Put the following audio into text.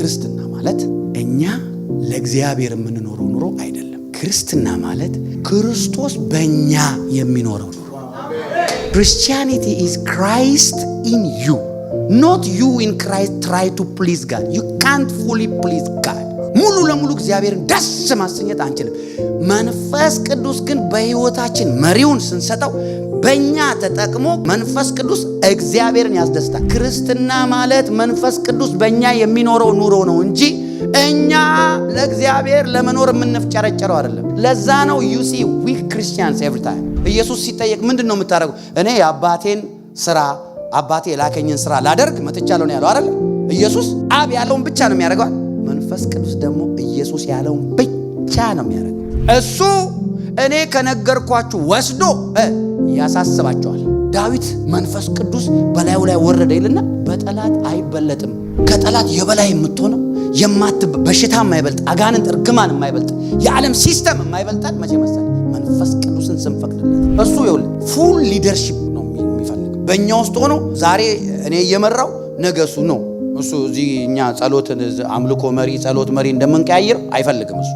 ክርስትና ማለት እኛ ለእግዚአብሔር የምንኖረው ኑሮ አይደለም። ክርስትና ማለት ክርስቶስ በእኛ የሚኖረው ኑሮ። Christianity is Christ in you, not you in Christ try to please God. You can't fully please God. ሙሉ ለሙሉ እግዚአብሔርን ደስ ማሰኘት አንችልም። መንፈስ ቅዱስ ግን በሕይወታችን መሪውን ስንሰጠው በእኛ ተጠቅሞ መንፈስ ቅዱስ እግዚአብሔርን ያስደስታል። ክርስትና ማለት መንፈስ ቅዱስ በእኛ የሚኖረው ኑሮ ነው እንጂ እኛ ለእግዚአብሔር ለመኖር የምንፍጨረጨረው አይደለም። ለዛ ነው you see we Christians every time ኢየሱስ ሲጠየቅ ምንድን ነው የምታደርገው? እኔ የአባቴን ስራ አባቴ የላከኝን ስራ ላደርግ መጥቻለሁ ነው ያለው አይደል? ኢየሱስ አብ ያለውን ብቻ ነው የሚያደርገው። መንፈስ ቅዱስ ደግሞ ኢየሱስ ያለውን ብቻ ነው የሚያደርገው። እሱ እኔ ከነገርኳችሁ ወስዶ ያሳስባቸዋል። ዳዊት መንፈስ ቅዱስ በላዩ ላይ ወረደ ይልና በጠላት አይበለጥም። ከጠላት የበላይ የምትሆነው በሽታ የማይበልጥ አጋንንት እርግማን የማይበልጥ የዓለም ሲስተም የማይበልጣል መቼ መሰለህ? መንፈስ ቅዱስን ስንፈቅድለት። እሱ ይኸውልህ ፉል ሊደርሺፕ ነው የሚፈልግ በእኛ ውስጥ ሆኖ ዛሬ እኔ እየመራው ነገ እሱ ነው። እሱ እዚህ እኛ ጸሎትን አምልኮ መሪ ጸሎት መሪ እንደምንቀያየር አይፈልግም እሱ